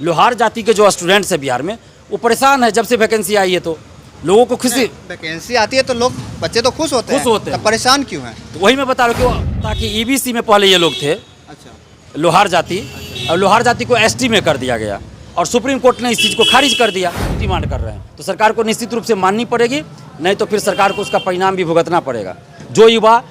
लोहार जाति के जो स्टूडेंट्स हैं बिहार में वो परेशान है जब से वैकेंसी आई है। तो लोगों को खुशी, वैकेंसी आती है तो लोग बच्चे तो खुश होते हैं, तब परेशान क्यों हैं? तो वही मैं बता रहा हूँ कि ताकि ईबीसी में पहले ये लोग थे, अच्छा, लोहार जाति, और लोहार जाति को एसटी में कर दिया गया और सुप्रीम कोर्ट ने इस चीज़ को खारिज कर दिया। डिमांड कर रहे हैं तो सरकार को निश्चित रूप से माननी पड़ेगी, नहीं तो फिर सरकार को उसका परिणाम भी भुगतना पड़ेगा। जो युवा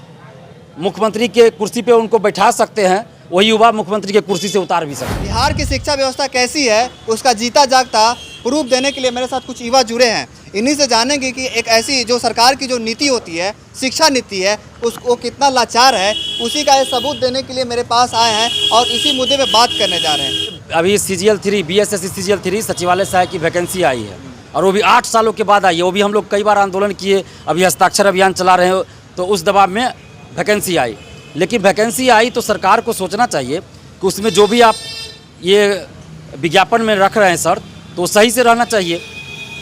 मुख्यमंत्री के कुर्सी पे उनको बैठा सकते हैं वही युवा मुख्यमंत्री के कुर्सी से उतार भी सकते हैं। बिहार की शिक्षा व्यवस्था कैसी है उसका जीता जागता प्रूफ देने के लिए मेरे साथ कुछ युवा जुड़े हैं। इन्हीं से जानेंगे कि एक ऐसी जो सरकार की जो नीति होती है, शिक्षा नीति है, उसको कितना लाचार है, उसी का ये सबूत देने के लिए मेरे पास आए हैं और इसी मुद्दे पे बात करने जा रहे हैं। अभी CGL 3 BSSC CGL 3 सचिवालय सहायक की वैकेंसी आई है और वो भी 8 सालों के बाद आई है। वो भी हम लोग कई बार आंदोलन किए, अभी हस्ताक्षर अभियान चला रहे हो, तो उस दबाव में वैकेंसी आई। लेकिन वैकेंसी आई तो सरकार को सोचना चाहिए कि उसमें जो भी आप ये विज्ञापन में रख रहे हैं सर, तो सही से रहना चाहिए।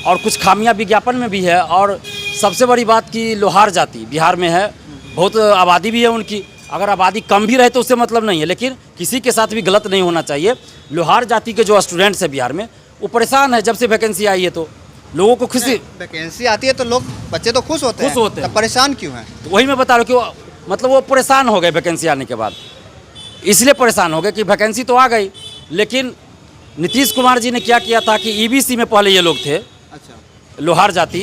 और कुछ खामियां विज्ञापन में भी है। और सबसे बड़ी बात कि लोहार जाति बिहार में है, बहुत आबादी भी है उनकी। अगर आबादी कम भी रहे तो उससे मतलब नहीं है, लेकिन किसी के साथ भी गलत नहीं होना चाहिए। लोहार जाति के जो स्टूडेंट्स हैं बिहार में वो परेशान है जब से वैकेंसी आई है। तो लोगों को खुशी, वैकेंसी आती है तो लोग बच्चे तो खुश होते हैं, तब परेशान क्यों हैं? तो वही मैं बता रहा हूँ कि मतलब वो परेशान हो गए वैकेंसी आने के बाद। इसलिए परेशान हो गए कि वैकेंसी तो आ गई, लेकिन नीतीश कुमार जी ने क्या किया था कि ईबीसी में पहले ये लोग थे, अच्छा, लोहार जाति,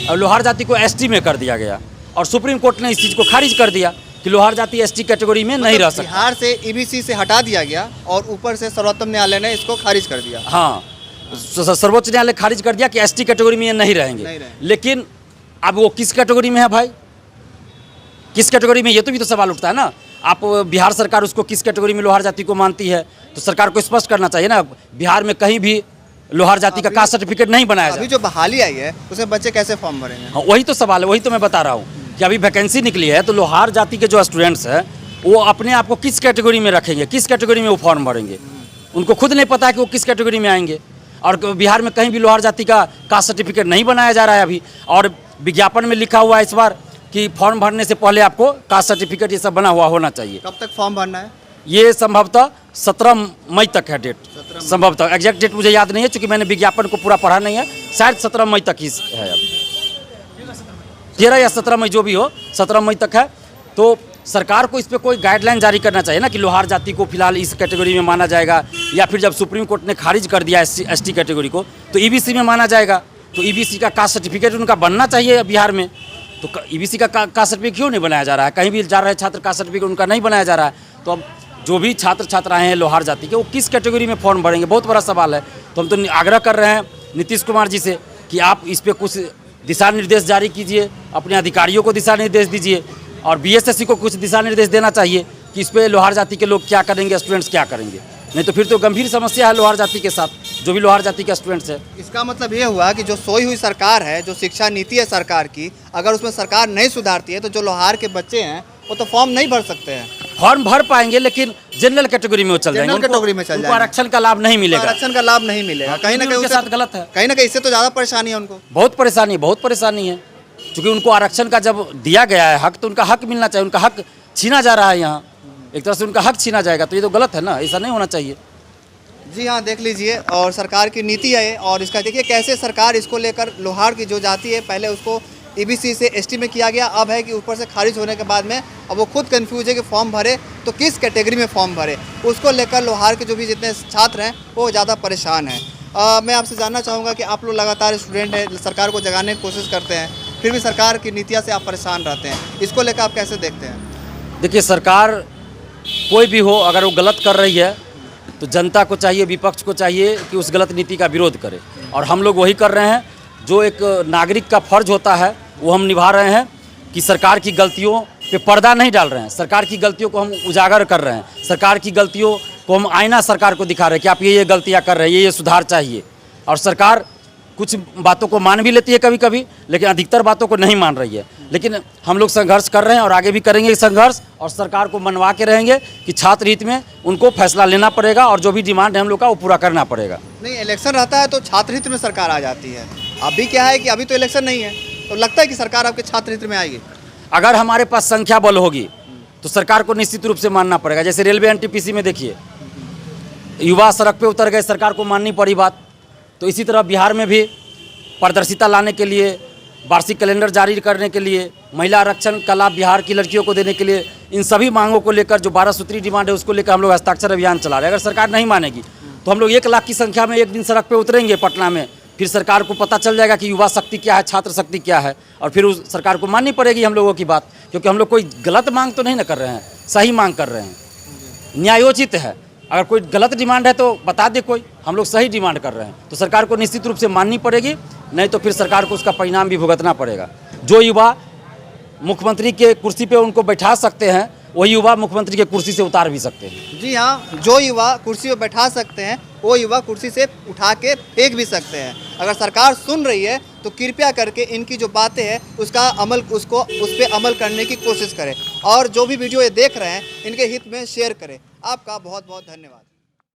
और लोहार जाति को एसटी में कर दिया गया और सुप्रीम कोर्ट ने इस चीज़ को खारिज कर दिया कि लोहार जाति एसटी कैटेगरी में नहीं रह सकती। बिहार से ईबीसी से हटा दिया गया और ऊपर से सर्वोच्च न्यायालय ने इसको खारिज कर दिया। हाँ, सर्वोच्च न्यायालय खारिज कर दिया कि एसटी कैटेगरी में ये नहीं रहेंगे। लेकिन अब वो किस कैटेगरी में है भाई, किस कैटेगरी में, ये तो भी तो सवाल उठता है ना। आप बिहार सरकार उसको किस कैटेगरी में लोहार जाति को मानती है, तो सरकार को स्पष्ट करना चाहिए ना। बिहार में कहीं भी लोहार जाति का कास्ट सर्टिफिकेट नहीं बनाया जाए। अभी जो बहाली आई है उसमें बच्चे कैसे फॉर्म भरेंगे? हाँ, वही तो सवाल है, वही तो मैं बता रहा हूँ कि अभी वैकेंसी निकली है तो लोहार जाति के जो स्टूडेंट्स हैं वो अपने आप को किस कैटेगरी में रखेंगे, किस कैटेगरी में वो फॉर्म भरेंगे, उनको खुद नहीं पता है कि वो किस कैटेगरी में आएंगे। और बिहार में कहीं भी लोहार जाति का कास्ट सर्टिफिकेट नहीं बनाया जा रहा है अभी। और विज्ञापन में लिखा हुआ है इस बार कि फॉर्म भरने से पहले आपको कास्ट सर्टिफिकेट ये सब बना हुआ होना चाहिए। कब तक फॉर्म भरना है? ये संभवतः 17 मई तक है डेट, संभवतः। एग्जैक्ट डेट मुझे याद नहीं है क्योंकि मैंने विज्ञापन को पूरा पढ़ा नहीं है। शायद 17 मई तक ही है, अब 13 या 17 मई जो भी हो, 17 मई तक है। तो सरकार को इस पर कोई गाइडलाइन जारी करना चाहिए ना कि लोहार जाति को फिलहाल इस कैटेगरी में माना जाएगा, या फिर जब सुप्रीम कोर्ट ने खारिज कर दिया एसटी कैटेगरी को तो ईबीसी में माना जाएगा। तो ईबीसी का कास्ट सर्टिफिकेट उनका बनना चाहिए बिहार में। तो ईबीसी का कास्ट सर्टिफिकेट क्यों नहीं बनाया जा रहा है? कहीं भी जा रहे छात्र कास्ट सर्टिफिकेट उनका नहीं बनाया जा रहा है। तो अब जो भी छात्र छात्राएं हैं लोहार जाति के वो किस कैटेगरी में फॉर्म भरेंगे, बहुत बड़ा सवाल है। तो हम तो आग्रह कर रहे हैं नीतीश कुमार जी से कि आप इस पर कुछ दिशा निर्देश जारी कीजिए, अपने अधिकारियों को दिशा निर्देश दीजिए और बीएसएससी को कुछ दिशा निर्देश देना चाहिए कि इस पर लोहार जाति के लोग क्या करेंगे, स्टूडेंट्स क्या करेंगे। नहीं तो फिर तो गंभीर समस्या है लोहार जाति के साथ, जो भी लोहार जाति के स्टूडेंट्स है। इसका मतलब ये हुआ कि जो सोई हुई सरकार है, जो शिक्षा नीति है सरकार की, अगर उसमें सरकार नहीं सुधारती है तो जो लोहार के बच्चे हैं वो तो फॉर्म नहीं भर सकते हैं। फॉर्म भर पाएंगे लेकिन जनरल कैटेगरी में वो चल जाएंगे, कैटेगरी में चल जाएंगे, आरक्षण का लाभ नहीं मिलेगा, आरक्षण का लाभ नहीं मिलेगा। कहीं ना कहीं उनके साथ गलत है, कहीं ना कहीं इससे तो ज़्यादा परेशानी है उनको। बहुत परेशानी है क्योंकि उनको आरक्षण का जब दिया गया है हक, तो उनका हक मिलना चाहिए। उनका हक छीना जा रहा है यहाँ, एक तरह से उनका हक छीना जाएगा, तो ये तो गलत है ना, ऐसा नहीं होना चाहिए। जी हाँ, देख लीजिए, और सरकार की नीति है और इसका देखिए कैसे सरकार इसको लेकर लोहार की जो जाति है, पहले उसको ईबीसी से एसटी में किया गया, अब है कि ऊपर से खारिज होने के बाद में अब वो खुद कंफ्यूज है कि फॉर्म भरे तो किस कैटेगरी में फॉर्म भरे। उसको लेकर लोहार के जो भी जितने छात्र हैं वो ज़्यादा परेशान हैं। मैं आपसे जानना चाहूँगा कि आप लोग लगातार स्टूडेंट हैं, सरकार को जगाने की कोशिश करते हैं, फिर भी सरकार की नीतियाँ से आप परेशान रहते हैं, इसको लेकर आप कैसे देखते हैं? देखिए, सरकार कोई भी हो अगर वो गलत कर रही है तो जनता को चाहिए, विपक्ष को चाहिए कि उस गलत नीति का विरोध करे, और हम लोग वही कर रहे हैं। जो एक नागरिक का फर्ज होता है वो हम निभा रहे हैं कि सरकार की गलतियों पे पर्दा नहीं डाल रहे हैं, सरकार की गलतियों को हम उजागर कर रहे हैं, सरकार की गलतियों को हम आईना सरकार को दिखा रहे हैं कि आप ये गलतियां कर रहे हैं, ये सुधार चाहिए। और सरकार कुछ बातों को मान भी लेती है कभी कभी, लेकिन अधिकतर बातों को नहीं मान रही है। लेकिन हम लोग संघर्ष कर रहे हैं और आगे भी करेंगे संघर्ष, और सरकार को मनवा के रहेंगे कि छात्र हित में उनको फैसला लेना पड़ेगा और जो भी डिमांड है हम लोग का वो पूरा करना पड़ेगा। नहीं, इलेक्शन रहता है तो छात्र हित में सरकार आ जाती है। अभी क्या है कि अभी तो इलेक्शन नहीं है, तो लगता है कि सरकार आपके छात्र हित में आएगी। अगर हमारे पास संख्या बल होगी तो सरकार को निश्चित रूप से मानना पड़ेगा। जैसे रेलवे एनटीपीसी में देखिए, युवा सड़क पे उतर गए, सरकार को माननी पड़ी बात। तो इसी तरह बिहार में भी पारदर्शिता लाने के लिए, वार्षिक कैलेंडर जारी करने के लिए, महिला आरक्षण का लाभ बिहार की लड़कियों को देने के लिए, इन सभी मांगों को लेकर जो 12 सूत्री डिमांड है उसको लेकर हम लोग हस्ताक्षर अभियान चला रहे हैं। अगर सरकार नहीं मानेगी तो हम लोग 1 लाख की संख्या में एक दिन सड़क पे उतरेंगे पटना में। फिर सरकार को पता चल जाएगा कि युवा शक्ति क्या है, छात्र शक्ति क्या है, और फिर उस सरकार को माननी पड़ेगी हम लोगों की बात, क्योंकि हम लोग कोई गलत मांग तो नहीं ना कर रहे हैं, सही मांग कर रहे हैं, न्यायोचित है। अगर कोई गलत डिमांड है तो बता दे कोई, हम लोग सही डिमांड कर रहे हैं, तो सरकार को निश्चित रूप से माननी पड़ेगी, नहीं तो फिर सरकार को उसका परिणाम भी भुगतना पड़ेगा। जो युवा मुख्यमंत्री के कुर्सी पे उनको बैठा सकते हैं, वही युवा मुख्यमंत्री के कुर्सी से उतार भी सकते हैं। जी हाँ, जो युवा कुर्सी पर बैठा सकते हैं वो युवा कुर्सी से उठा के फेंक भी सकते हैं। अगर सरकार सुन रही है तो कृपया करके इनकी जो बातें हैं उस पर अमल करने की कोशिश करें, और जो भी वीडियो ये देख रहे हैं इनके हित में शेयर करें। आपका बहुत बहुत धन्यवाद।